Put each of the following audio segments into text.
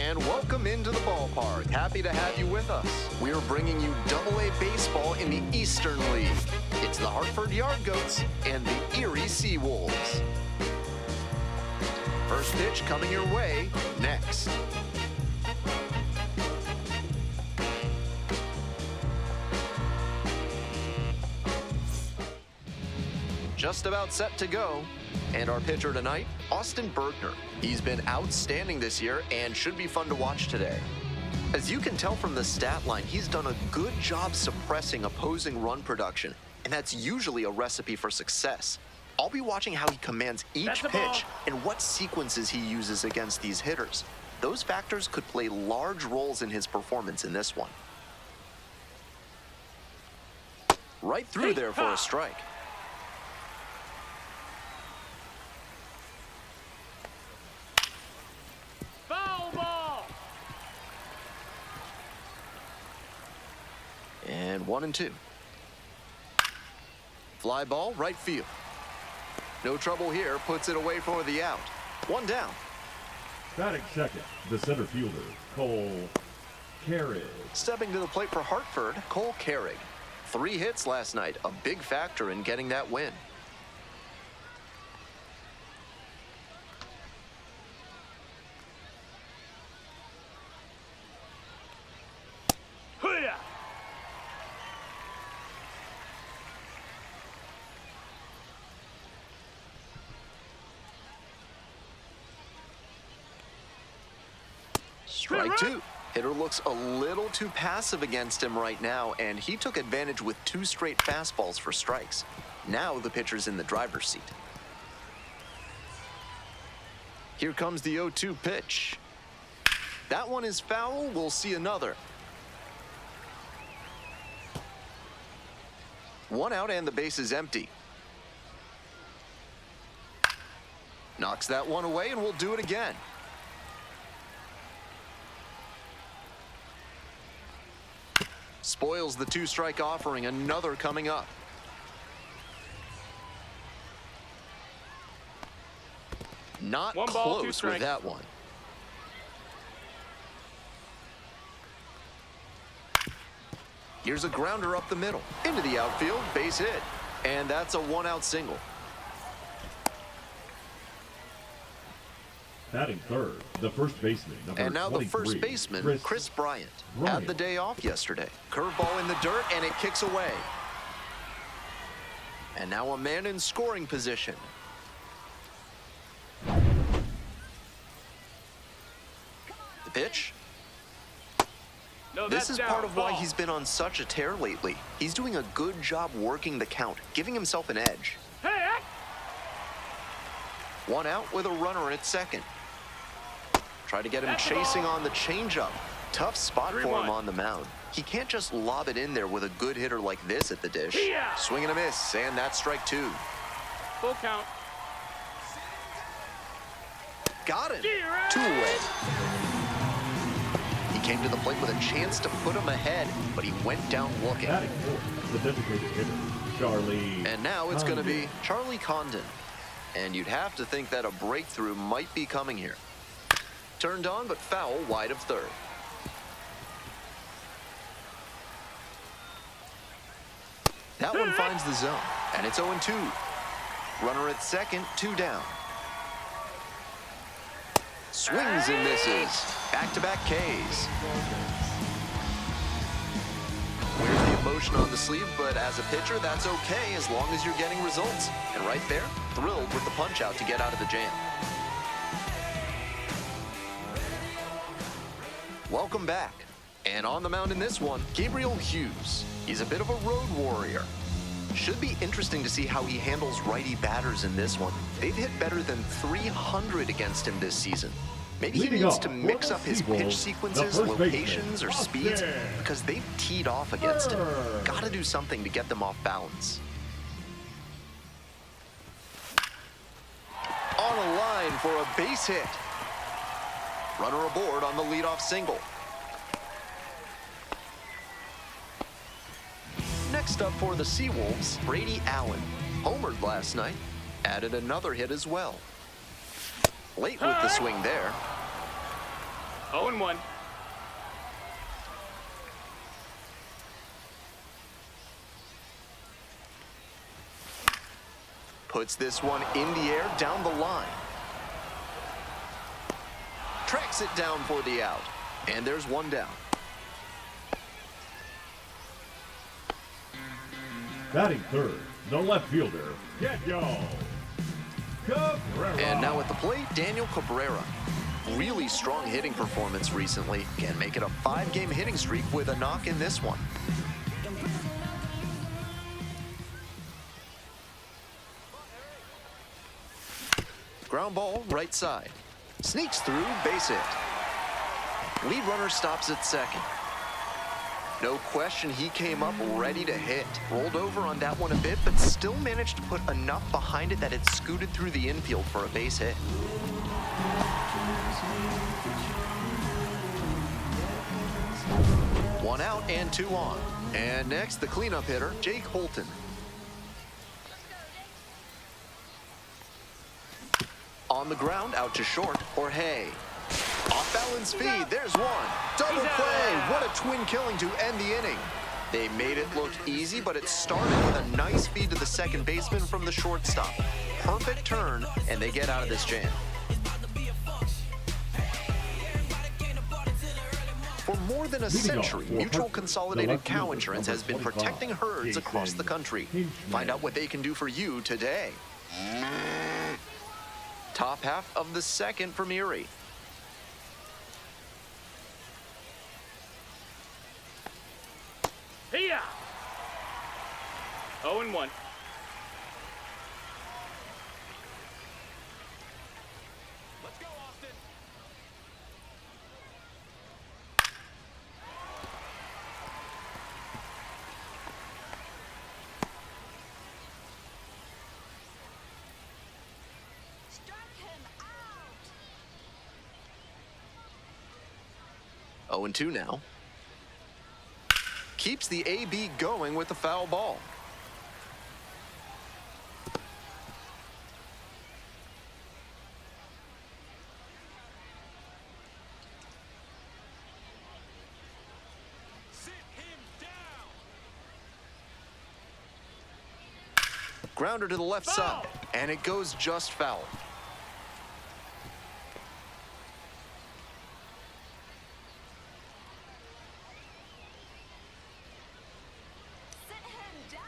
And welcome into the ballpark. Happy to have you with us. We're bringing you Double-A baseball in the Eastern League. It's the Hartford Yard Goats and the Erie Seawolves. First pitch coming your way next. Just about set to go. And our pitcher tonight, Austin Bergner. He's been outstanding this year and should be fun to watch today. As you can tell from the stat line, he's done a good job suppressing opposing run production, and that's usually a recipe for success. I'll be watching how he commands each pitch and what sequences he uses against these hitters. Those factors could play large roles in his performance in this one. Right through there for a strike. And 1-2. Fly ball, right field. No trouble here, puts it away for the out. One down. Batting second, the center fielder, Cole Carrig. Stepping to the plate for Hartford, Cole Carrig. 3 hits last night, a big factor in getting that win. Strike 2. Hitter looks a little too passive against him right now, and he took advantage with 2 straight fastballs for strikes. Now the pitcher's in the driver's seat. Here comes the 0-2 pitch. That one is foul. We'll see another. 1 out and the base is empty. Knocks that one away, and we'll do it again. Spoils the 2-strike offering. Another coming up. Not close with that one. Here's a grounder up the middle. Into the outfield, base hit. And that's a 1-out single. Batting third, the first baseman, number 23. And now the first baseman, Chris Bryant. Had the day off yesterday. Curveball in the dirt, and it kicks away. And now a man in scoring position. The pitch. This is part of why he's been on such a tear lately. He's doing a good job working the count, giving himself an edge. 1 out with a runner at second. Try to get him chasing on the changeup. Tough spot for him on the mound. He can't just lob it in there with a good hitter like this at the dish. Swing and a miss, and that's strike 2. Full count. Got him. 2 away. He came to the plate with a chance to put him ahead, but he went down looking. Batting fourth, the designated hitter, Charlie. And now it's going to be Charlie Condon. And you'd have to think that a breakthrough might be coming here. Turned on, but foul wide of third. That one finds the zone, and it's 0-2. Runner at second, 2 down. Swings and misses. Back-to-back Ks. Wears the emotion on the sleeve, but as a pitcher, that's okay as long as you're getting results. And right there, thrilled with the punch-out to get out of the jam. Welcome back. And on the mound in this one, Gabriel Hughes. He's a bit of a road warrior. Should be interesting to see how he handles righty batters in this one. They've hit better than 300 against him this season. Maybe he needs to mix up his pitch sequences, locations, or speeds, because they've teed off against him. Gotta do something to get them off balance. On a line for a base hit. Runner aboard on the leadoff single. Next up for the Seawolves, Brady Allen. Homered last night. Added another hit as well. Late with the swing there. 0-1. Puts this one in the air down the line. Tracks it down for the out. And there's one down. Batting third, the left fielder, Daniel Cabrera. And now at the plate, Daniel Cabrera. Really strong hitting performance recently. Can make it a 5-game hitting streak with a knock in this one. Ground ball, right side. Sneaks through, base hit. Lead runner stops at second. No question he came up ready to hit. Rolled over on that one a bit, but still managed to put enough behind it that it scooted through the infield for a base hit. One out and two on. And next, the cleanup hitter, Jake Holton. On the ground, out to short, Jorge. Off balance feed, there's one. Double play, what a twin killing to end the inning. They made it look easy, but it started with a nice feed to the second baseman from the shortstop. Perfect turn, and they get out of this jam. For more than a century, Mutual Consolidated Cow Insurance has been protecting herds across the country. Find out what they can do for you today. Top half of the second from Erie. Hiya! 0-1. Let's go, Austin. Strike him out. 0-2 now. Keeps the AB going with the foul ball. Sit him down. Grounder to the left side, and it goes just foul. Sit him down.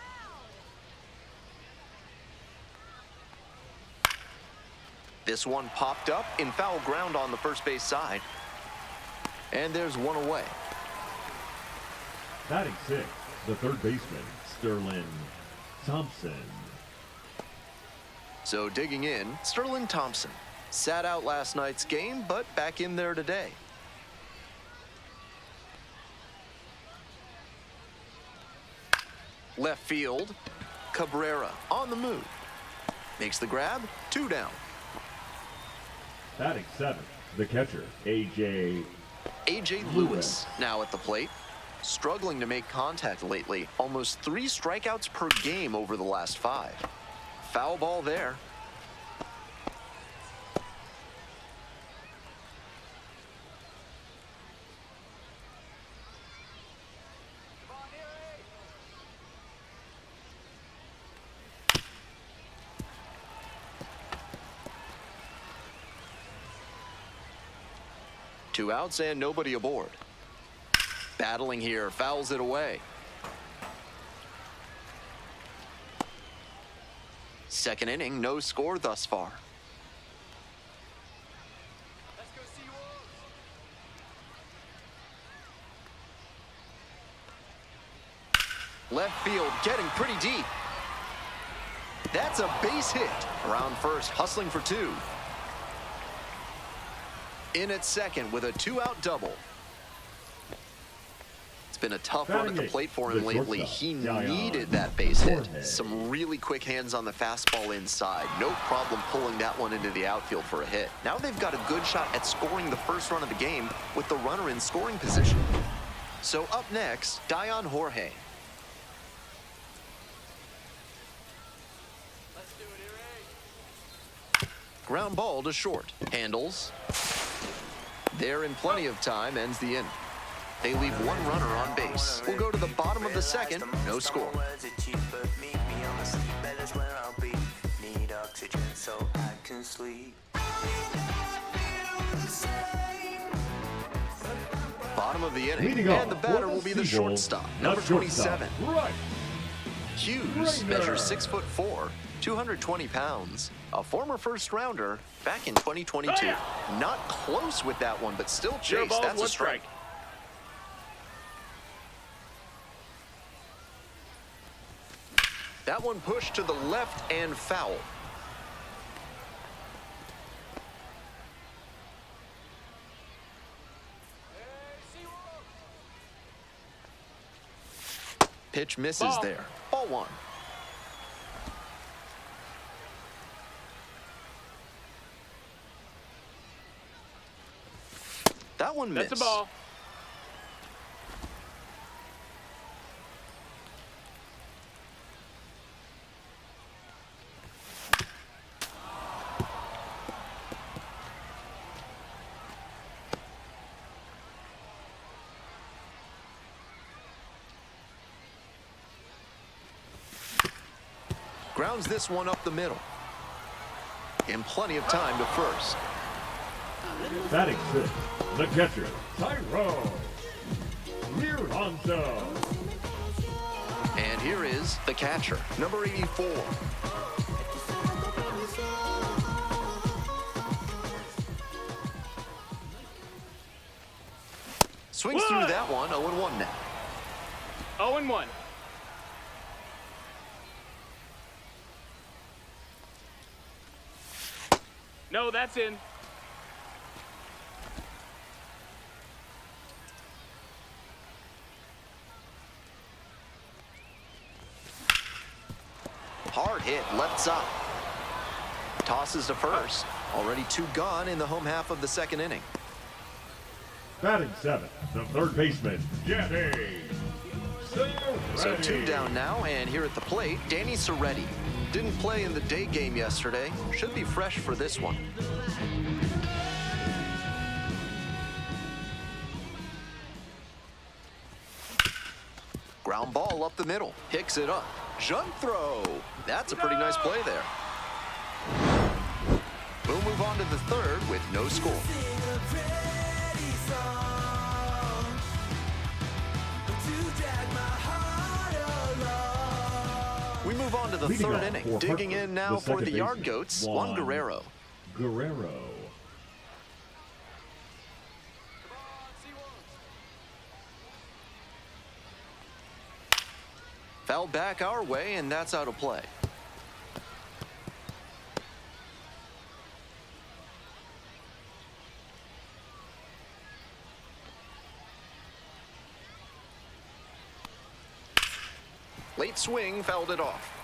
This one popped up in foul ground on the first base side. And there's one away. Batting sixth, the third baseman, Sterling Thompson. So digging in, Sterling Thompson. Sat out last night's game, but back in there today. Left field, Cabrera on the move. Makes the grab, 2 down. Batting seventh, the catcher, A.J. Lewis now at the plate. Struggling to make contact lately. Almost 3 strikeouts per game over the last 5. Foul ball there. Two outs and nobody aboard. Battling here, fouls it away. Second inning, no score thus far. Let's go, Seawolves. Left field getting pretty deep. That's a base hit. Around first, hustling for 2. In at second with a 2-out double. It's been a tough run at the plate for him lately. He needed that base hit. Some really quick hands on the fastball inside. No problem pulling that one into the outfield for a hit. Now they've got a good shot at scoring the first run of the game with the runner in scoring position. So up next, Dion Jorge. Let's do it, Erie. Ground ball to short. Handles. There in plenty of time ends the inning. They leave one runner on base. We'll go to the bottom of the second, no score. Bottom of the inning, Leading and the off batter for will be the Seawolves, shortstop, the number shortstop, 27. Right. Hughes measures 6'4", 220 pounds, a former first-rounder back in 2022. Not close with that one, but still chase. That's a strike. That one pushed to the left and foul. Pitch misses there. Ball one. That one missed. That's a ball. Grounds this one up the middle. And plenty of time to first. Batting sixth, the catcher, Tyrone Miranzo. And here is the catcher, number 84. Swings through that one, 0-1 now. 0-1. No, that's in. Hard hit, left side. Tosses to first. Already 2 gone in the home half of the second inning. Batting seventh, the third baseman, Danny Serretti. So 2 down now, and here at the plate, Danny Serretti. Didn't play in the day game yesterday. Should be fresh for this one. Ground ball up the middle. Picks it up. Jump throw. That's a pretty nice play there. We'll move on to the third with no score. We move on to the Leading third off inning. for Digging Hartford, in now the for second the Yard baseman, Goats, Juan Guerrero. Guerrero. Fouled back our way, and that's out of play. Late swing, fouled it off.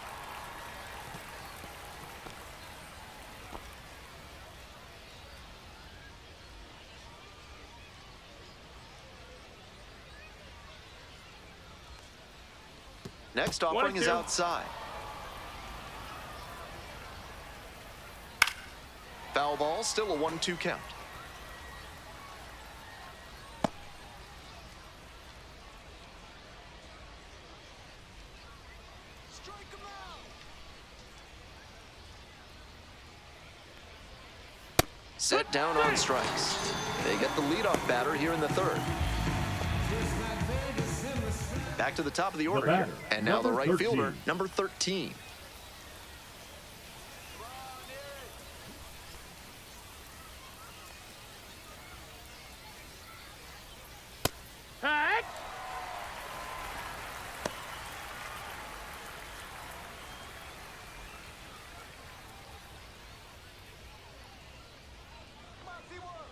Next offering is 1-2. outside. Foul ball, still a 1-2 count. Strike him out. Set down on strikes. They get the leadoff batter here in the third. Back to the top of the order here. batter, And now the number right 13. fielder, number 13. Heck! Come on, Seawolves.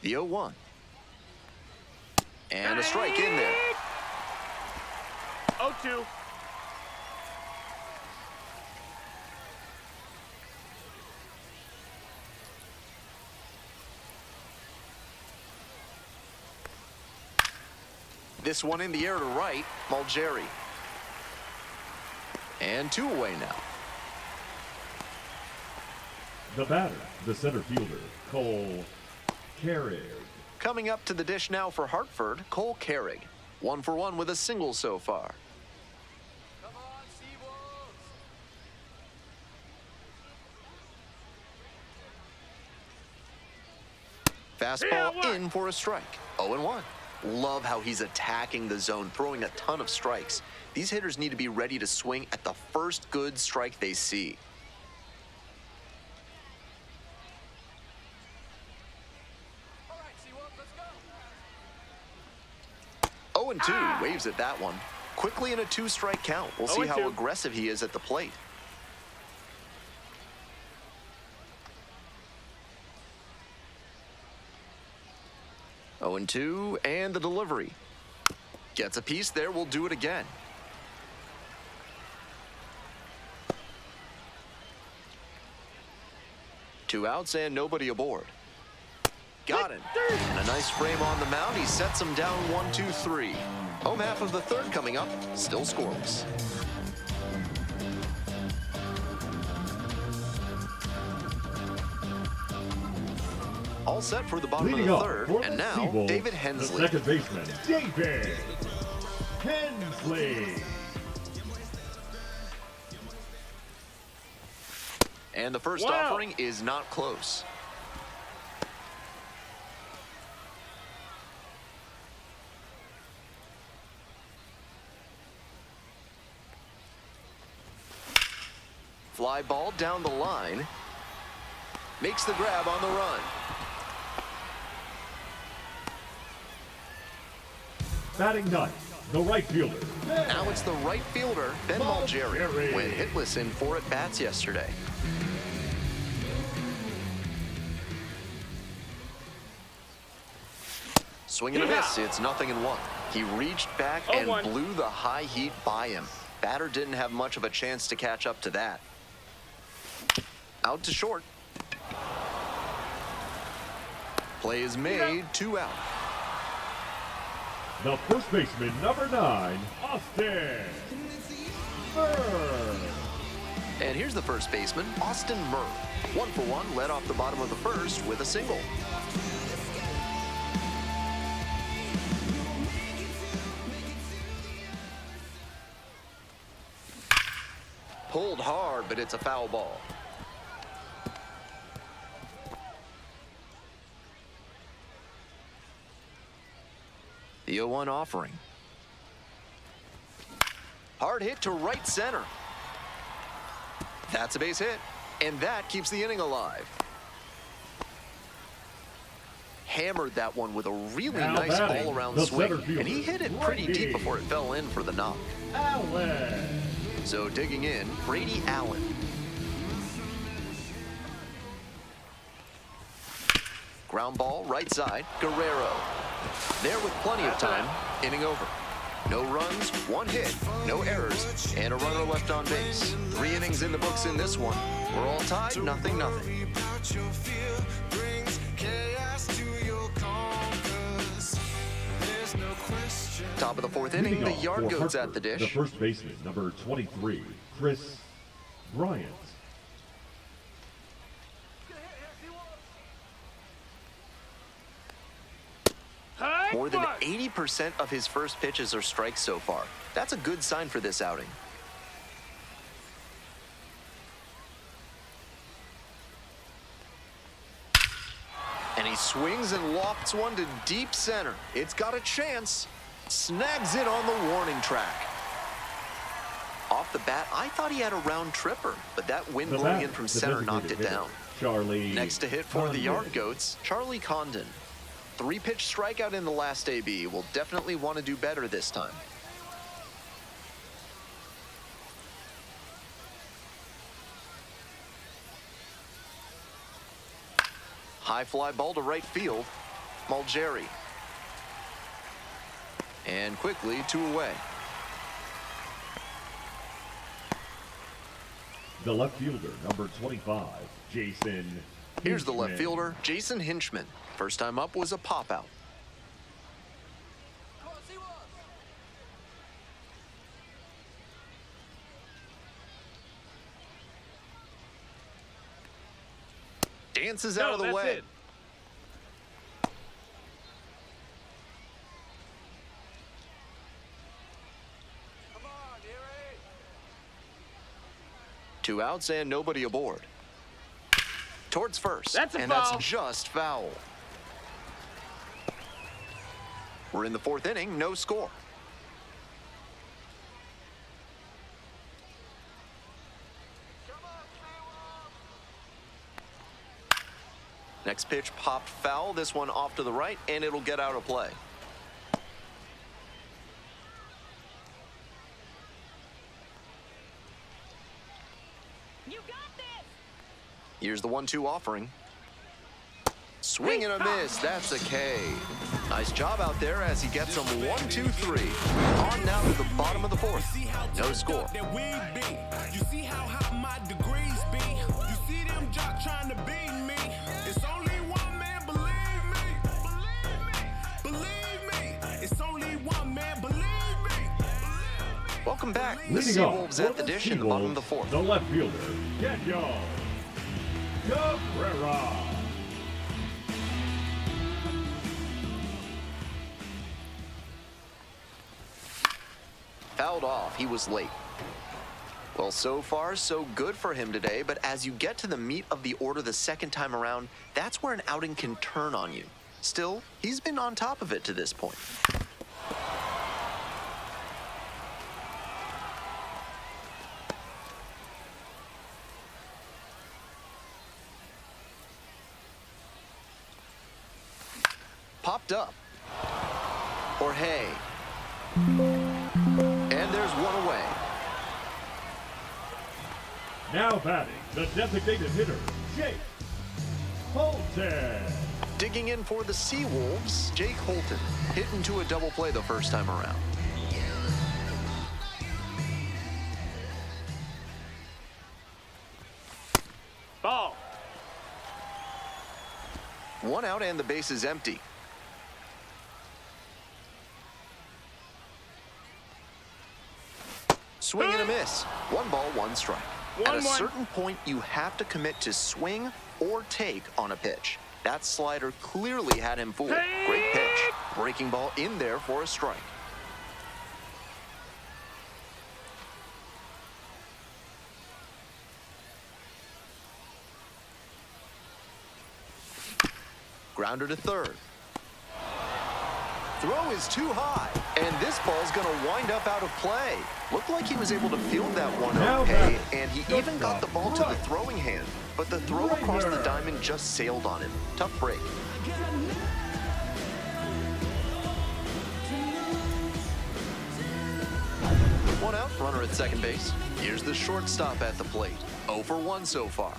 The 0-1. And a strike in there. 0-2. This one in the air to right, Mulgeri. And 2 away now. The batter, the center fielder, Cole Carrick. Coming up to the dish now for Hartford, Cole Carrig. 1 for 1 with a single so far. Come on, Seawolves. Fastball in for a strike. 0-1. Love how he's attacking the zone, throwing a ton of strikes. These hitters need to be ready to swing at the first good strike they see. All right, Seawolves, let's go. 0-2, waves at that one. Quickly in a 2-strike count. We'll see how 0-2. aggressive he is at the plate. Oh, and 2, and the delivery. Gets a piece there, we'll do it again. Two outs and nobody aboard. Got him. And a nice frame on the mound. He sets him down 1-2-3. Home half of the third coming up. Still scoreless. All set for the bottom Leading of up the third. for And the now, Seawolves, David the Hensley. second baseman, David Hensley. And the first Wow. offering is not close. Fly ball down the line. Makes the grab on the run. Batting ninth, the right fielder. Now it's the right fielder, Ben Malgeri, Malgeri. went hitless in 4 at-bats yesterday. Swing and a miss, it's 0-1. He reached back and 0-1. blew the high heat by him. Batter didn't have much of a chance to catch up to that. Out to short. Play is made, 2 out. The first baseman, number 9, Austin Murr. And here's the first baseman, Austin Murr. 1 for 1, led off the bottom of the first with a single. Pulled hard, but it's a foul ball. The 0-1 offering. Hard hit to right center. That's a base hit, and that keeps the inning alive. Hammered that one with a really Now nice batting, all-around the swing, center fielder, and he hit it pretty Brady deep before it fell in for the knock. Allen. So digging in, Brady Allen. Ground ball, right side, Guerrero. There with plenty of time, inning over. No runs, 1 hit, no errors, and a runner left on base. 3 innings in the books in this one. We're all tied, 0-0. Top of the 4th inning, Leading the off yard for goats at Hartford, the dish. The first baseman, number 23, Chris Bryant. Get a hit here, Seawolves. High More than five. 80% of his first pitches are strikes so far. That's a good sign for this outing. And he swings and lofts one to deep center. It's got a chance. Snags it on the warning track. Off the bat, I thought he had a round tripper, but that wind The blowing batter, in from the center knocked it designated down. hitter, Charlie. Next to hit for the Condon. Yard Goats, Charlie Condon. 3-pitch strikeout in the last AB. Will definitely want to do better this time. High fly ball to right field. Malgeri. And quickly 2 away. The left fielder, number 25, Jason. Here's the left Hinchman. fielder, Jason Hinchman. First time up was a pop-out. Come on, Seawolves. Dances out of the that's way. it. Two outs and nobody aboard. Towards first. That's a and foul. that's just foul. We're in the fourth inning, no score. Next pitch popped foul. This one off to the right, and it'll get out of play. You got this! Here's the 1-2 offering. Swing and a miss. That's a K. Nice job out there as he gets him 1-2-3. On now to the bottom of the fourth. No score. You see how high my degrees be. You see them jock trying to beat me. It's only one man, believe me. Believe me. It's only one man, believe me. Welcome back. The Leading off Seawolves for at the dish in the bottom of the fourth. The left fielder, Daniel Cabrera. Fouled off. He was late. Well, so far, so good for him today, but as you get to the meat of the order the second time around, that's where an outing can turn on you. Still, he's been on top of it to this point. Popped up. Or hey. And there's one away. Now batting, the designated hitter, Jake Holton. Digging in for the Seawolves, Jake Holton hit into a double play the first time around. Ball. One out and the base is empty. Swing and a miss. 1 ball, 1 strike. At a 1-1. certain point, you have to commit to swing or take on a pitch. That slider clearly had him fooled. Great pitch. Breaking ball in there for a strike. Grounder to third. Throw is too high, and this ball's going to wind up out of play. Looked like he was able to field that one Now okay, back. and he even got the ball to the throwing hand, but the throw across the diamond just sailed on him. Tough break. One out, runner at second base. Here's the shortstop at the plate. 0 for 1 so far.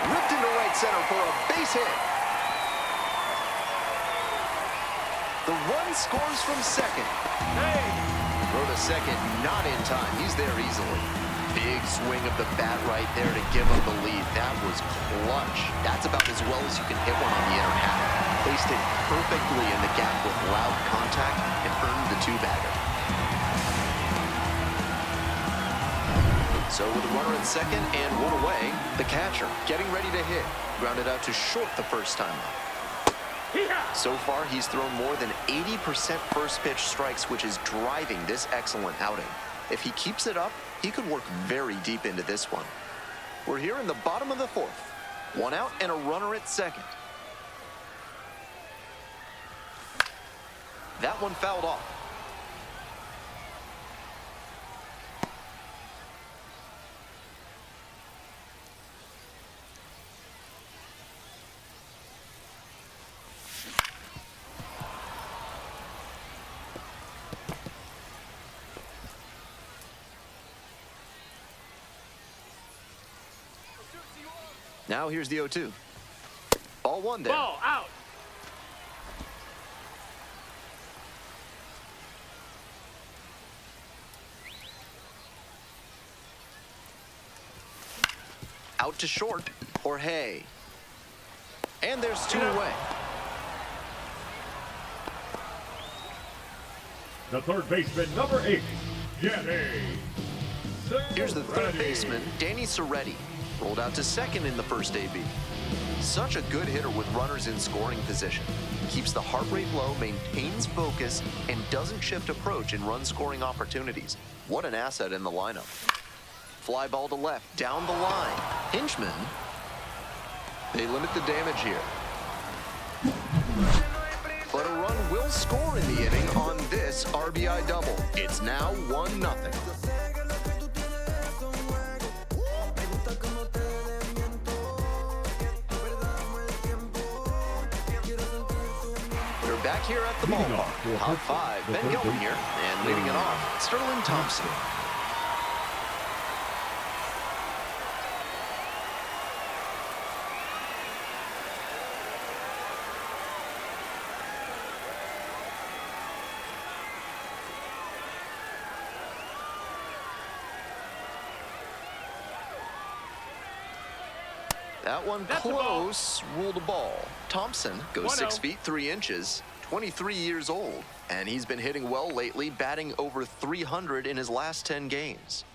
Ripped into right center for a base hit. The run scores from second. Throw to second, not in time. He's there easily. Big swing of the bat right there to give him the lead. That was clutch. That's about as well as you can hit one on the inner half. Placed it perfectly in the gap with loud contact and earned the 2-bagger. So with a runner at second and one away, the catcher getting ready to hit. Grounded out to short the first time up. So far, he's thrown more than 80% first pitch strikes, which is driving this excellent outing. If he keeps it up, he could work very deep into this one. We're here in the bottom of the fourth. 1 out and a runner at second. That one fouled off. Now here's the 0-2. Ball 1 there. Ball out. Out to short, or hey. And there's 2 away. The third baseman, number 8, Danny. Here's the third Serretti. baseman, Danny Serretti. Rolled out to second in the first AB. Such a good hitter with runners in scoring position. keeps the heart rate low, maintains focus, and doesn't shift approach in run-scoring opportunities. What an asset in the lineup. Fly ball to left, down the line. Hinchman, they limit the damage here. But a run will score in the inning on this RBI double. It's now 1-0. We're back here at the ballpark. Top 5, Ben going here, and leading it off, Sterling Thompson. That one close, ruled a ball. Thompson goes 6 feet 3 inches, 23 years old, and he's been hitting well lately, batting over 300 in his last 10 games.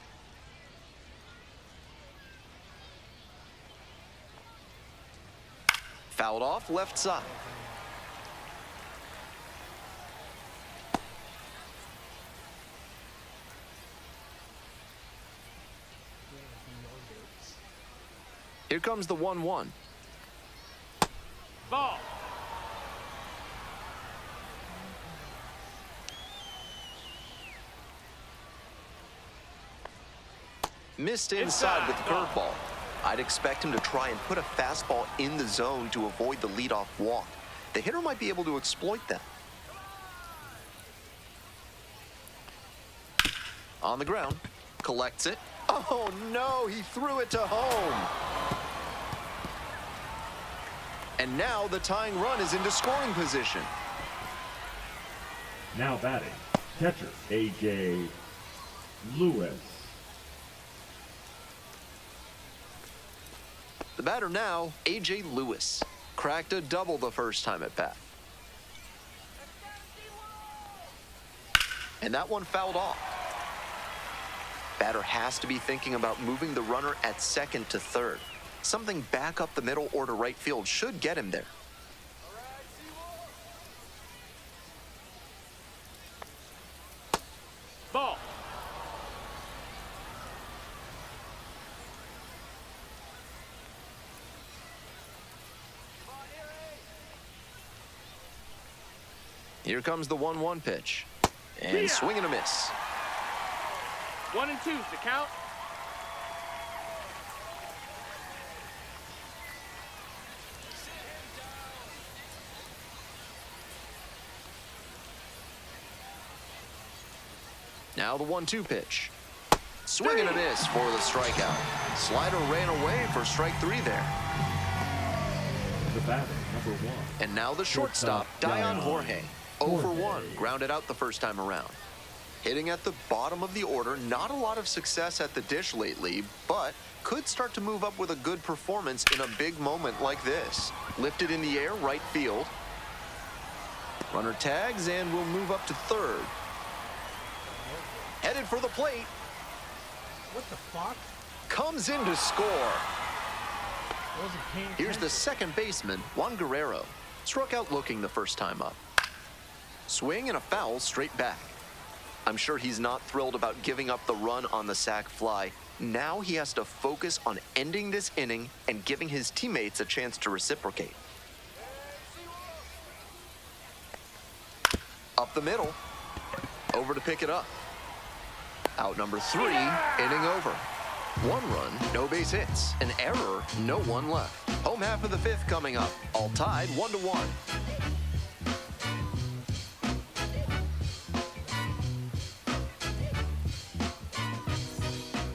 Fouled off left side. Here comes the 1-1. Ball. Missed inside with the curveball. I'd expect him to try and put a fastball in the zone to avoid the leadoff walk. The hitter might be able to exploit that. On the ground, collects it. Oh no, he threw it to home. And now the tying run is into scoring position. Now batting, catcher A.J. Lewis. The batter now, A.J. Lewis. Cracked a double the first time at bat. And that one fouled off. Batter has to be thinking about moving the runner at second to third. Something back up the middle or to right field should get him there. Ball. Here comes the 1-1 pitch. And swing and a miss. 1 and 2's the count. Now the 1-2 pitch. Swing and a miss for the strikeout. Slider ran away for strike 3 there. The batter, number 1. And now the shortstop, Dion Jorge. 0 for 1, grounded out the first time around. Hitting at the bottom of the order, not a lot of success at the dish lately, but could start to move up with a good performance in a big moment like this. Lifted in the air, right field. Runner tags and will move up to third. Headed for the plate. What the fuck? Comes in to score. I wasn't paying Here's the attention. second baseman, Juan Guerrero. Struck out looking the first time up. Swing and a foul straight back. I'm sure he's not thrilled about giving up the run on the sac fly. Now he has to focus on ending this inning and giving his teammates a chance to reciprocate. Up the middle. Over to pick it up. Out number 3, inning over. 1 run, no base hits. An error, no one left. Home half of the 5th coming up. All tied 1-1.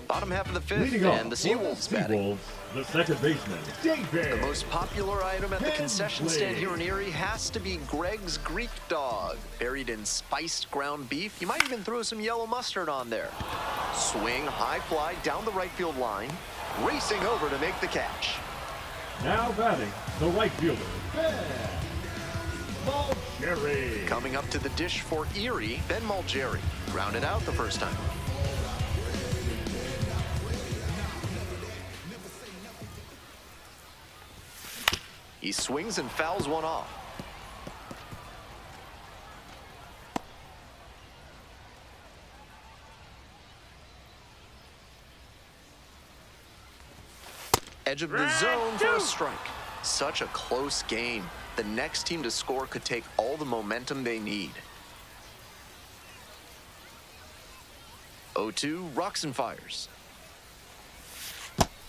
Bottom half of the 5th, Leading off and the Seawolves batting. the second baseman, David. The most popular item at the concession stand here in Erie has to be Greg's Greek Dog. Buried in spiced ground beef. You might even throw some yellow mustard on there. Swing, high fly down the right field line. Racing over to make the catch. Now batting, the right fielder, Ben Malgeri. Coming up to the dish for Erie, Ben Malgeri. Grounded out the first time. He swings and fouls one off. Edge of the zone for a strike. Such a close game. The next team to score could take all the momentum they need. 0-2, rocks and fires.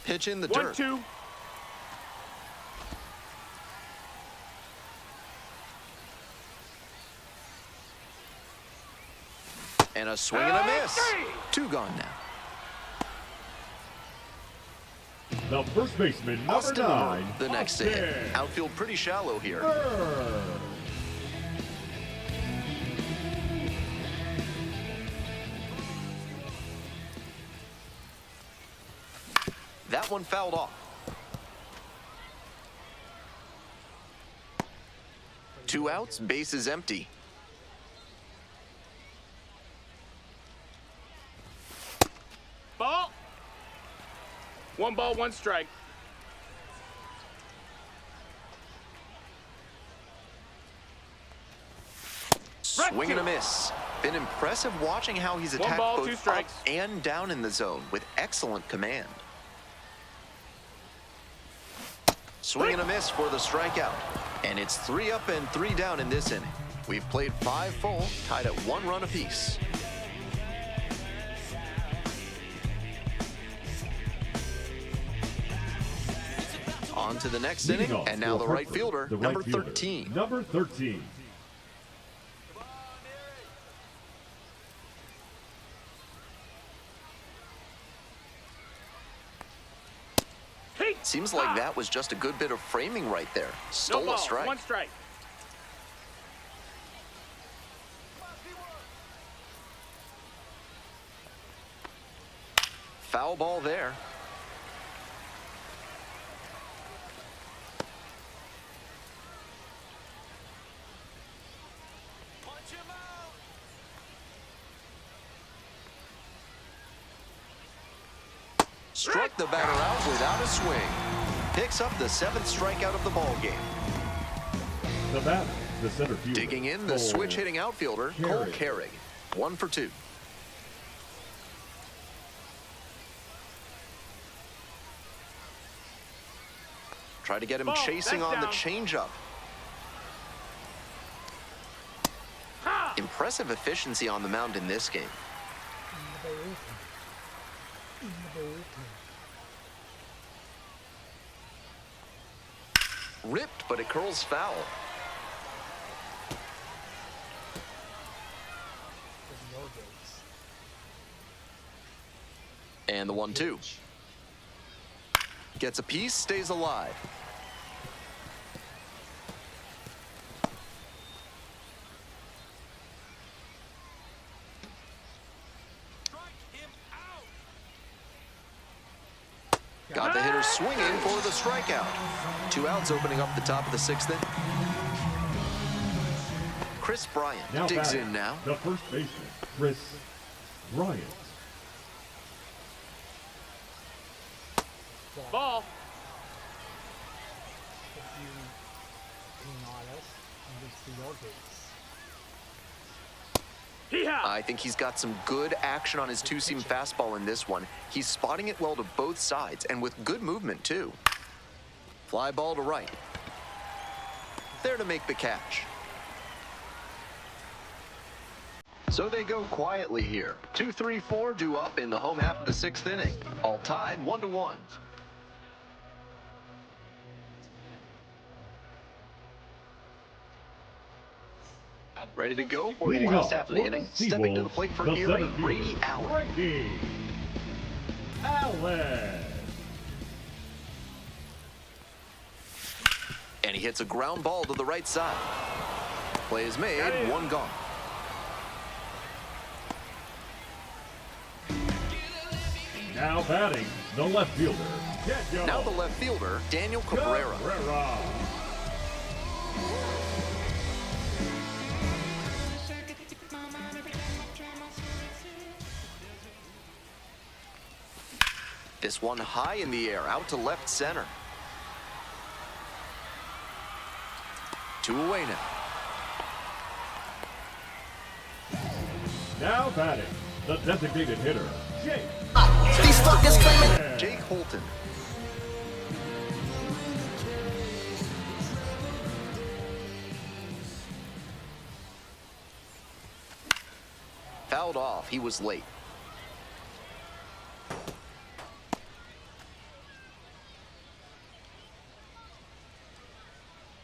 Pitch in the dirt. 1-2. And a swing and a miss. 2 gone now. The first baseman, number Austin 9. the next to hit. Outfield pretty shallow here. Bird. That one fouled off. 2 outs, base is empty. Ball. 1 ball, 1 strike. Swing and a miss. Been impressive watching how he's 1 attacked ball, 2 both up strikes. and down in the zone with excellent command. Swing and a miss for the strikeout. And it's 3 up and 3 down in this inning. We've played 5 full, tied at 1 run apiece. On to the next inning, Leading off and now for the right Hartford, fielder, the right number fielder, 13. Number 13. Hey. Seems like that was just a good bit of framing right there. No Stole ball, a strike. 1 strike. Foul ball there. Struck the batter out without a swing. Picks up the 7th strikeout of the ball game. The batter, the center fielder. Digging in, the Cole switch-hitting outfielder, Cole Carrig. Carrig. 1 for 2. Try to get him Ball, chasing that's on the down. changeup. Ha! Impressive efficiency on the mound in this game. Ripped, but it curls foul. And the 1-2. Gets a piece, stays alive. Got the hitter swinging for the strikeout. 2 outs opening up the top of the 6th inning. Chris Bryant Now digs batting, in now. the first baseman, Chris Bryant. Ball. Hee-haw. I think he's got some good action on his 2-seam fastball in this one. He's spotting it well to both sides and with good movement too. Fly ball to right. There to make the catch. So they go quietly here. 2-3-4 due up in the home half of the 6th inning. All tied 1-1. Ready to go for the Leading last off half of the for inning. the Stepping to the Seawolves, plate for the Erie, center fielder, Brady Allen. Brady Allen. And he hits a ground ball to the right side. Play is made, 1 gone. Now batting, the left fielder, Daniel Now the left fielder, Daniel Cabrera. Cabrera. This one high in the air, out to left center. 2 away now. Now batting, the designated hitter, Jake. Jake Holton. held off. He was late.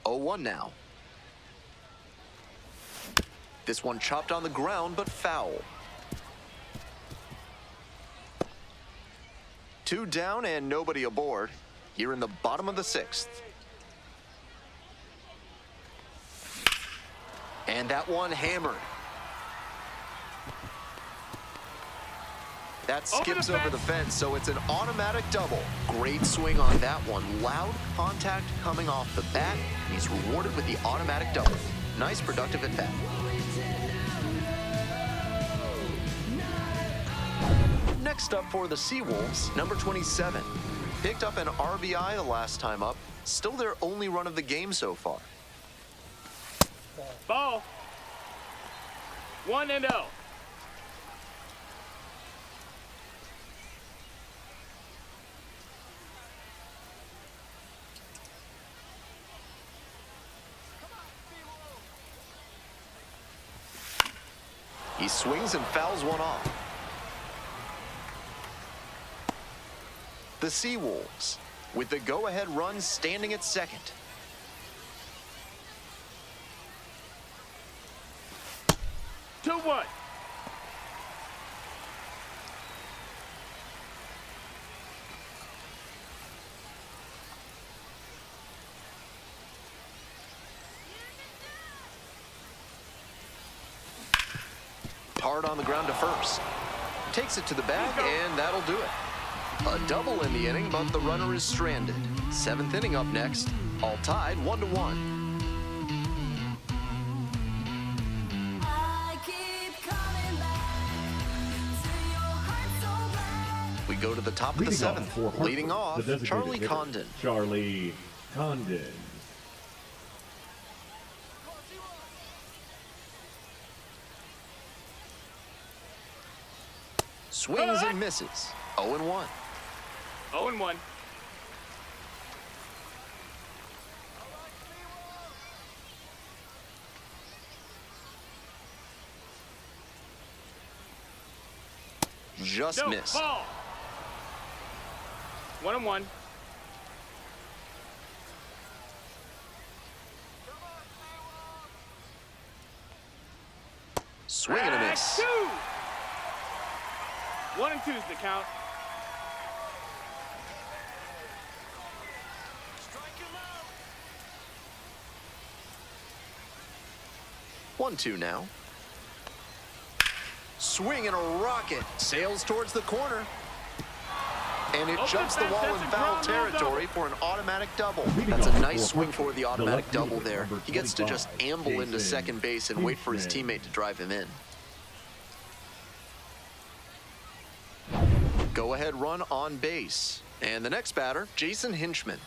Oh, 1 now. This one chopped on the ground, but foul. 2 down and nobody aboard. Here in the bottom of the 6th. And that one hammered. That skips over the fence, so it's an automatic double. Great swing on that one. Loud contact coming off the bat. And he's rewarded with the automatic double. Nice productive at bat. Next up for the Seawolves, number 27. Picked up an RBI the last time up. Still their only run of the game so far. Ball. 1-0. He swings and fouls one off. The Seawolves with the go-ahead run standing at second. Two, 1. Hard on the ground to first. Takes it to the bag, and that'll do it. A double in the inning, but the runner is stranded. 7th inning up next. All tied 1-1. We go to the top of the 7th. Leading off, Charlie Condon. Charlie Condon. Swings and misses. 0-1. 0-1. Just missed. Ball. 1-1. Swing and a miss. 2. 1-2's the count. One, 2 now. Swing and a rocket. Sails towards the corner. And it jumps the wall in foul territory for an automatic double. That's a nice swing for the automatic double there. He gets to just amble into second base and wait for his teammate to drive him in. Go-ahead run on base. And the next batter, Jason Hinchman.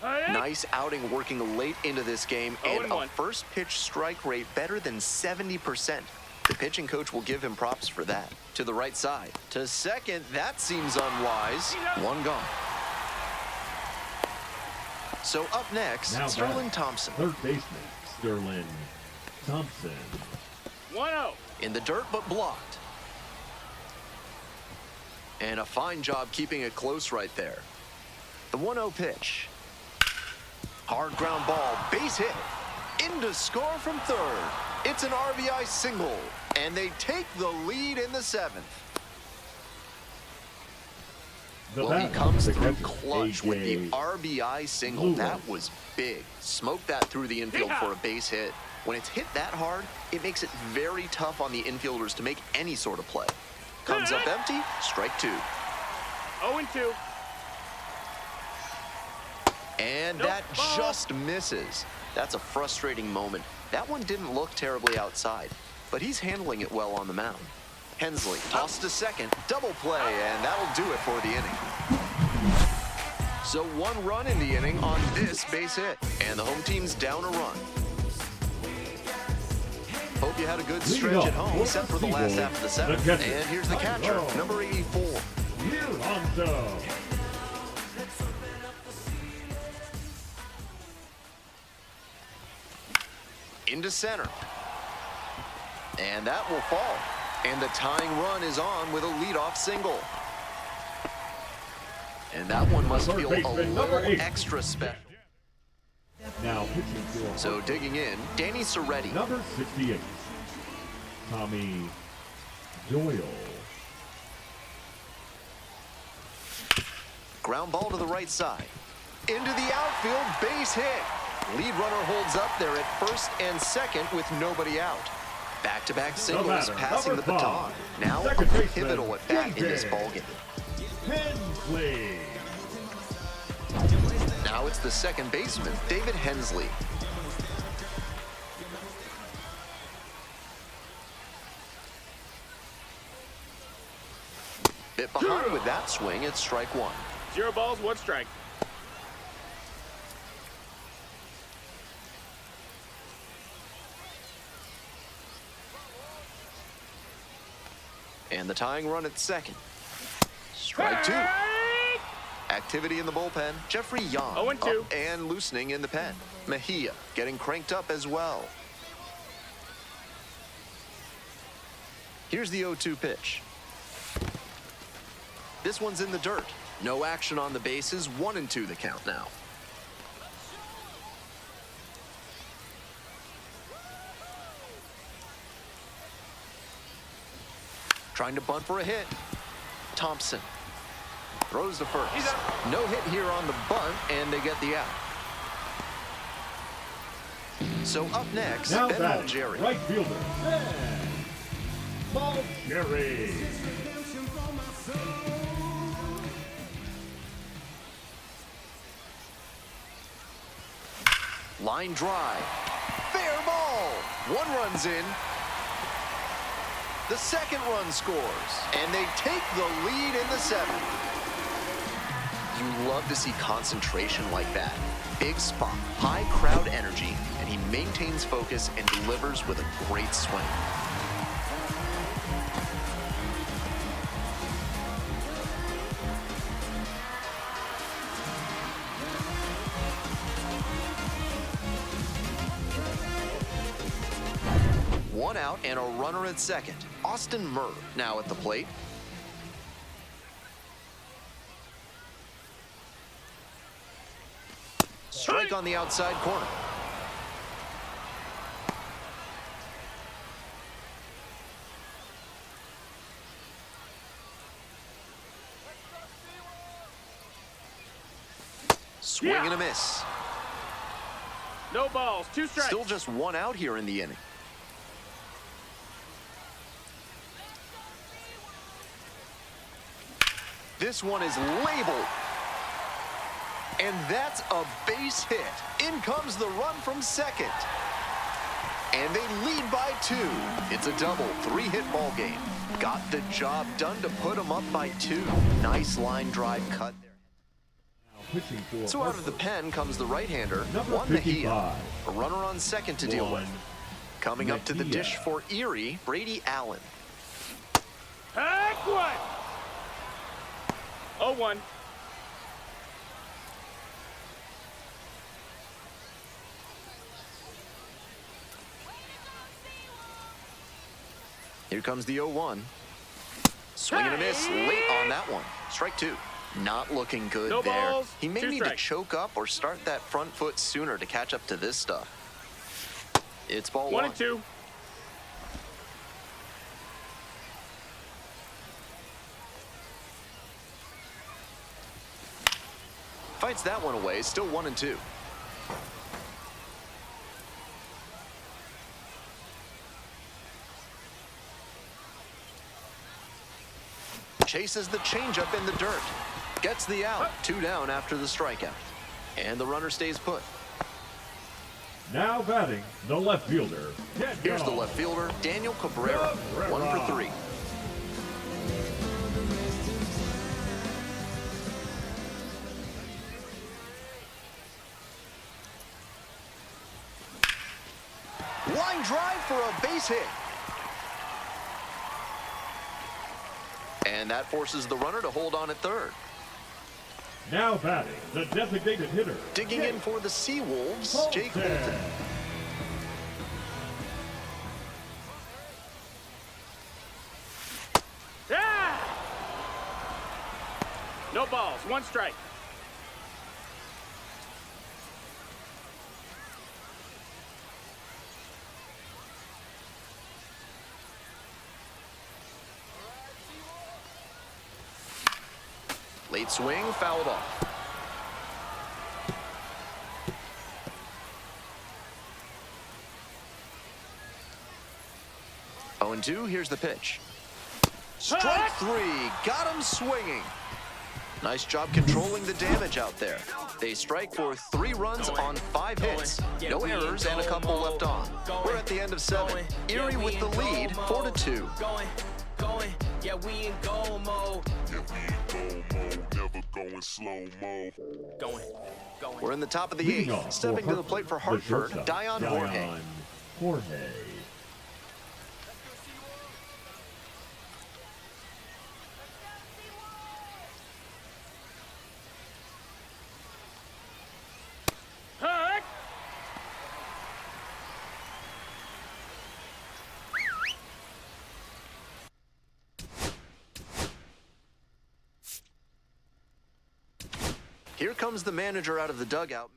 Nice outing working late into this game, and a first pitch strike rate better than 70%. The pitching coach will give him props for that. To the right side. To second, that seems unwise. One gone. So up next, Now Sterling Thompson. Third baseman, Sterling Thompson. 1-0. In the dirt, but blocked. And a fine job keeping it close right there. The 1-0 pitch. Hard ground ball, base hit. In to score from third. It's an RBI single, and they take the lead in the 7th. Well, he comes through clutch with the RBI single. That was big. Smoked that through the infield for a base hit. When it's hit that hard, it makes it very tough on the infielders to make any sort of play. Comes up empty, strike 2. 0-2. And that just misses. That's a frustrating moment. That one didn't look terribly outside, but he's handling it well on the mound. Hensley tossed to second, double play, and that'll do it for the inning. So 1 run in the inning on this base hit, and the home team's down a run. Hope you had a good stretch at home, except for the last half of the 7th. And here's the catcher, number 84. Alonso. Into center. And that will fall. And the tying run is on with a leadoff single. And that one must Third feel a baseman, number little 8. extra special. Now pitching for So digging in, Danny Soretti. number 68, Tommy Doyle. Ground ball to the right side. Into the outfield, base hit. Lead runner holds up there at first and second with nobody out. Back-to-back singles, batter, passing the number baton. 5, Now a second baseman, pivotal at bat in this JJ. ballgame. Hensley. Now it's the second baseman, David Hensley. Bit behind with that swing, it's strike one. 0 balls, 1 strike. And the tying run at second. Strike two. Activity in the bullpen. Jeffrey Young 0-2. up and loosening in the pen. Mejia getting cranked up as well. Here's the 0-2 pitch. This one's in the dirt. No action on the bases. 1-2 the count now. Trying to bunt for a hit. Thompson throws to first. No hit here on the bunt, and they get the out. So up next, Now Ben batting, Malgeri. right fielder, Ben Malgeri. Line drive. Fair ball. One run's in. The second run scores, and they take the lead in the seventh. You love to see concentration like that. Big spot, high crowd energy, and he maintains focus and delivers with a great swing. One out and a runner at second. Austin Murr now at the plate. Strike on the outside corner. Swing and a miss. No balls, 2 strikes. Still just one out here in the inning. This one is labeled. And that's a base hit. In comes the run from second. And they lead by 2. It's a double, 3-hit ball game. Got the job done to put them up by 2. Nice line drive cut there. Now pitching for So out of the Hartford, pen comes the right-hander, number Juan Mejia. 55. A runner on second to deal with. Juan Coming up to the Mejia. dish for Erie, Brady Allen. Heck one. 0-1. Here comes the 0-1. Swing and a miss late on that one. Strike 2. Not looking good No there. balls, He may 2 need strikes. to choke up or start that front foot sooner to catch up to this stuff. It's ball 1. 1-2. Fights that one away. Still 1-2. Chases the changeup in the dirt. Gets the out. 2 down after the strikeout. And the runner stays put. Now batting, the left fielder, Here's the left fielder, Daniel Cabrera. 1 for 3. Line drive for a base hit. And that forces the runner to hold on at third. Now batting, the designated hitter, Digging in for the Seawolves, Jake Holton. Holton. balls, 1 strike. Late swing, fouled off. Oh, and 2, here's the pitch. Strike 3, got him swinging. Nice job controlling the damage out there. They strike for 3 runs on 5 hits. No errors and a couple left on. We're at the end of 7. Erie with the lead, 4-2. Yeah, we in go mode. Never going slow mo. We're in the top of the Leading 8th. off Stepping for to the plate for Hartford, shortstop, Dion Jorge. Dion Jorge. Heck! Here comes the manager out of the dugout.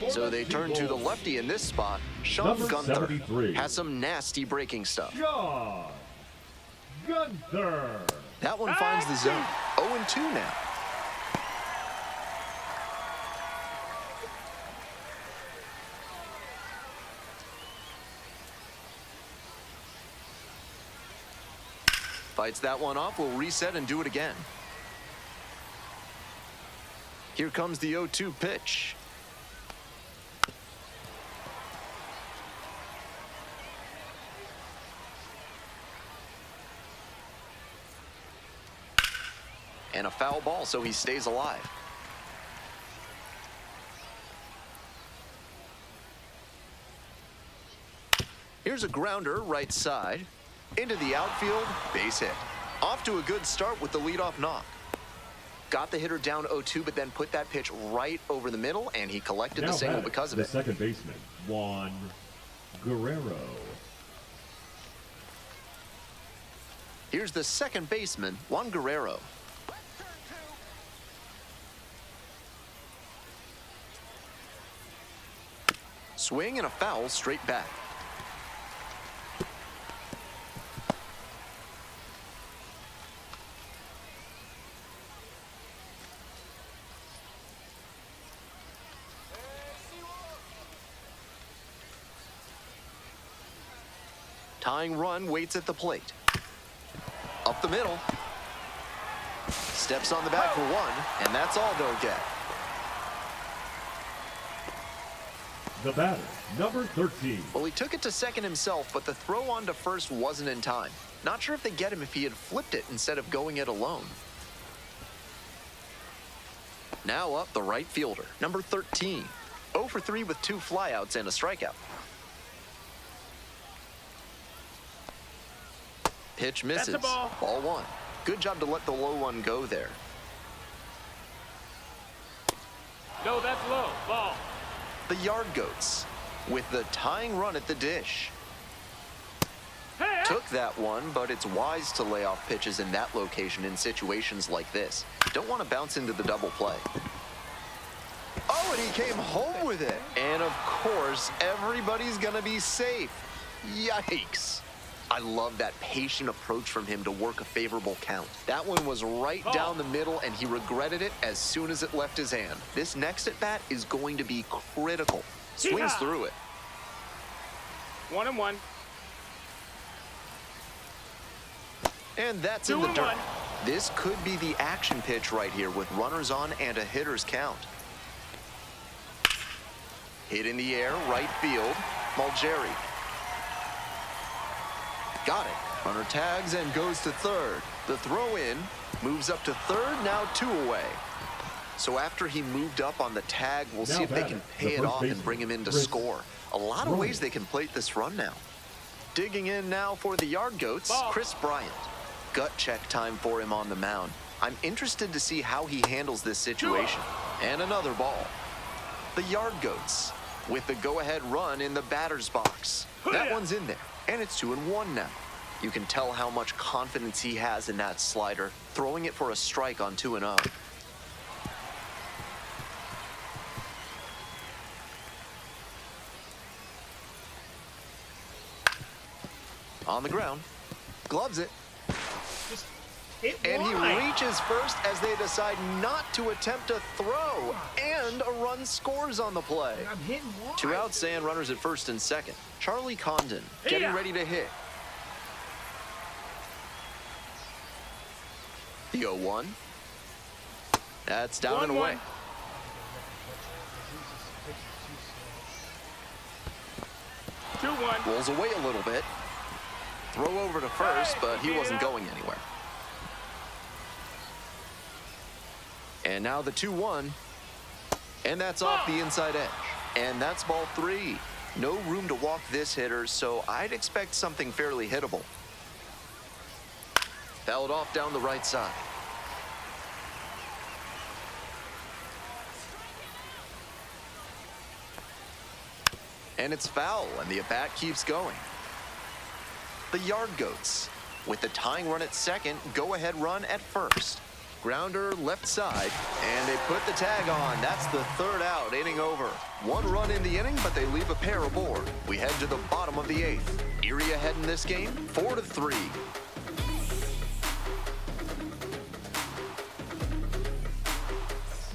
So they turn to the lefty in this spot. Sean Number Gunther 73. has some nasty breaking stuff. Sean Gunther. That one finds the zone. 0-2 now. Fights that one off, will reset and do it again. Here comes the 0-2 pitch. And a foul ball, so he stays alive. Here's a grounder right side. Into the outfield, base hit. Off to a good start with the leadoff knock. Got the hitter down 0-2, but then put that pitch right over the middle, and he collected Now the single batting, because of the it. second baseman, Juan Guerrero. Here's the second baseman, Juan Guerrero. Swing and a foul straight back. Tying run waits at the plate. Up the middle. Steps on the bag for 1, and that's all they'll get. The batter, number 13. Well, he took it to second himself, but the throw on to first wasn't in time. Not sure if they get him if he had flipped it instead of going it alone. Now up the right fielder, number 13. 0 for 3 with 2 flyouts and a strikeout. Pitch misses. That's a ball. Ball 1. Good job to let the low one go there. No, that's low. Ball. The Yard Goats with the tying run at the dish. Hey! Took that one, but it's wise to lay off pitches in that location in situations like this. Don't want to bounce into the double play. Oh, and he came home with it. And of course, everybody's gonna be safe. Yikes. I love that patient approach from him to work a favorable count. That one was right down the middle, and he regretted it as soon as it left his hand. This next at-bat is going to be critical. Swings through it. 1-1. And that's in the 2-1. dirt. This could be the action pitch right here with runners on and a hitter's count. Hit in the air, right field. Mulgeri. Got it. Runner tags and goes to third. The throw in moves up to third, now 2 away. So after he moved up on the tag, we'll see if they can pay it off and bring him in to score. A lot of ways they can plate this run now. Digging in now for the Yard Goats, Chris Bryant. Gut check time for him on the mound. I'm interested to see how he handles this situation. And another ball. The Yard Goats with the go-ahead run in the batter's box. That one's in there, and it's 2-1 now. You can tell how much confidence he has in that slider, throwing it for a strike on 2-0. On the ground, gloves it, Just hit and he wide. reaches first as they decide not to attempt a throw, and a run scores on the play. I'm hitting wide. 2 outs and runners at first and second. Charlie Condon getting Hey-ya. ready to hit. The 0-1. That's down and 1-1. away. 2-1. Rolls away a little bit. Throw over to first, but he wasn't going anywhere. And now the 2-1. And that's off the inside edge. And that's ball 3. No room to walk this hitter, so I'd expect something fairly hittable. Fouled off down the right side. And it's foul, and the at-bat keeps going. The Yard Goats, with the tying run at second, go-ahead run at first. Grounder left side, and they put the tag on. That's the 3rd out, inning over. 1 run in the inning, but they leave a pair aboard. We head to the bottom of the 8th. Erie ahead in this game, 4-3.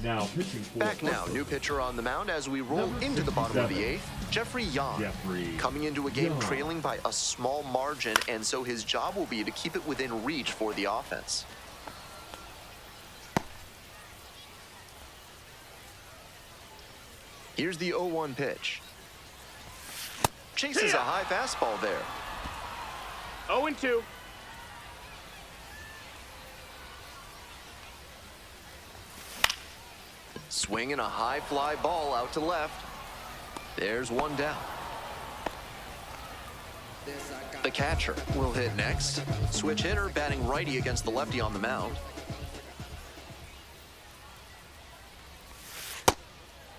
Now pitching for Back now, Hartford. new pitcher on the mound as we roll Number into the bottom of the 67. 8th. Jeffrey Yon, Jeffrey coming into a game Yon. trailing by a small margin, and so his job will be to keep it within reach for the offense. Here's the 0-1 pitch. Chases a high fastball there. 0-2. Swinging a high fly ball out to left. There's 1 down. The catcher will hit next. Switch hitter batting righty against the lefty on the mound.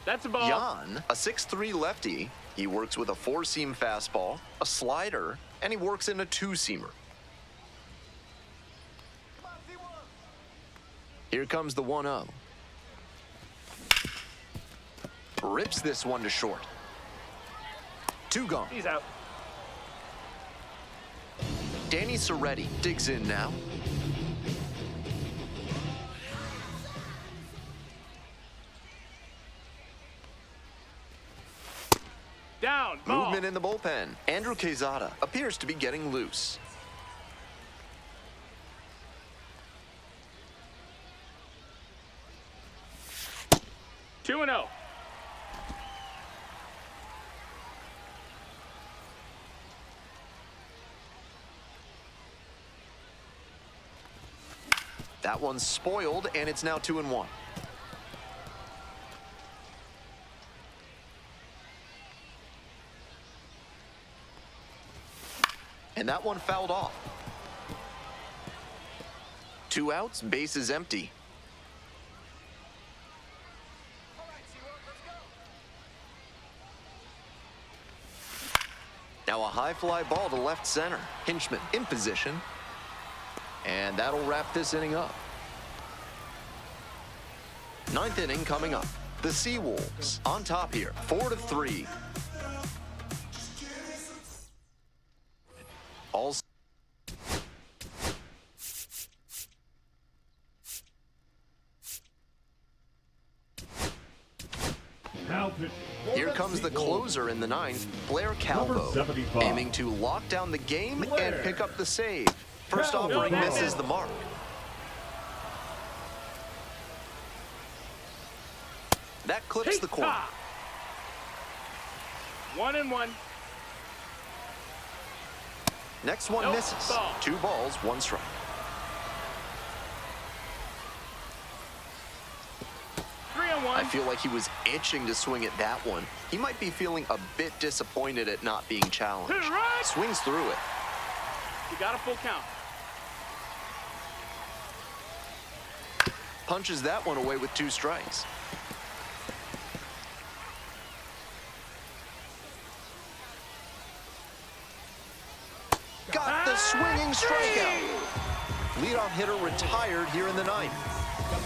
That's a ball. Jan, a 6'3 lefty. He works with a 4-seam fastball, a slider, and he works in a 2-seamer. Here comes the 1-0. Rips this one to short. 2 gone. He's out. Danny Soretti digs in now. Down. Ball. Movement in the bullpen. Andrew Quezada appears to be getting loose. 2-0. That one's spoiled, and it's now 2-1. And that one fouled off. 2 outs, base is empty. Now a high fly ball to left center. Hinchman in position. And that'll wrap this inning up. 9th inning coming up. The Seawolves on top here, 4-3. All Now pitching for Here comes the Seawolves. closer in the 9th, Blair Calvo, 75. aiming to lock down the game Blair and pick up the save. First Calvo. offering misses the mark. That clips the corner. 1-1. Next one Nope, misses. ball. 2 balls, 1 strike. 3-1. I feel like he was itching to swing at that one. He might be feeling a bit disappointed at not being challenged. Hit it right. Swings through it. You got a full count. Punches that one away with 2 strikes. Got the Swinging strikeout. Leadoff hitter retired here in the ninth.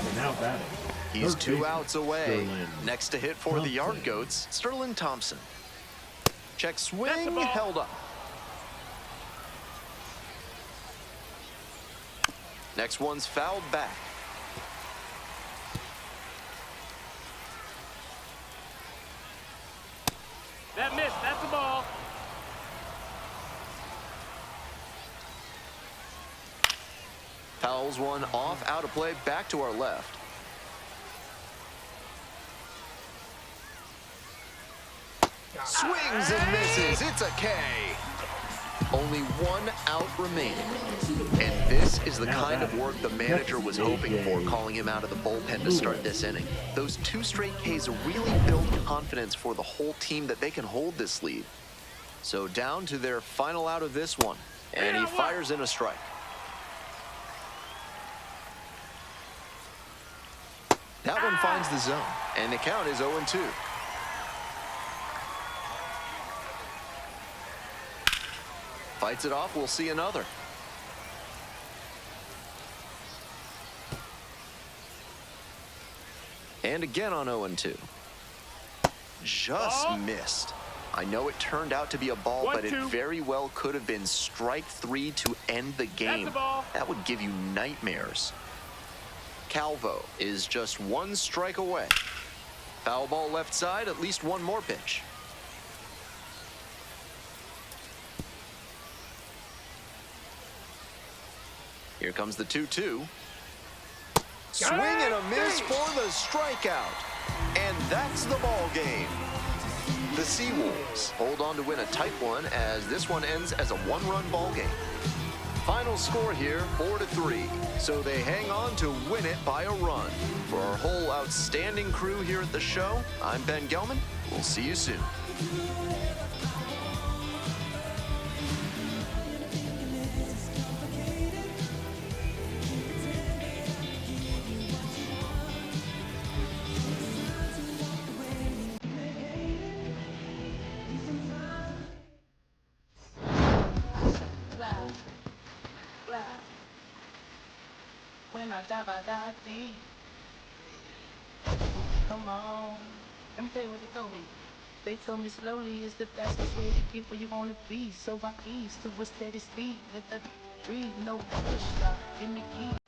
And now batting. He's third 2 baseman, outs away. Sterling Next to hit for the Thompson. Yard Goats, Sterling Thompson. Check That's swing, the ball. held up. Next one's fouled back. That missed. That's the ball. Fouls one off, out of play, back to our left. Swings and misses. It's a K. Only 1 out remaining. And this is the kind of work the manager was hoping for, calling him out of the bullpen to start this inning. Those 2 straight Ks really build confidence for the whole team that they can hold this lead. So down to their final out of this one. And he fires in a strike. That one finds the zone, and the count is 0-2. Fights it off, we'll see another. And again on 0-2. Just missed. I know it turned out to be a ball, but it 1-2. very well could have been strike 3 to end the game. That's a ball. That would give you nightmares. Calvo is just 1 strike away. Foul ball left side, at least 1 more pitch. Here comes the 2-2. Swing and a miss for the strikeout. And that's the ball game. The Seawolves hold on to win a tight one as this one ends as a 1-run ball game. Final score here, 4-3. So they hang on to win it by a run. For our whole outstanding crew here at the show, I'm Ben Gelman. We'll see you soon. When I die, deep. Come on. Let me tell you what they told me. They told me slowly is the fastest way to get where you want to be. So I ease to a steady speed. Let that breathe, no push stop in the key.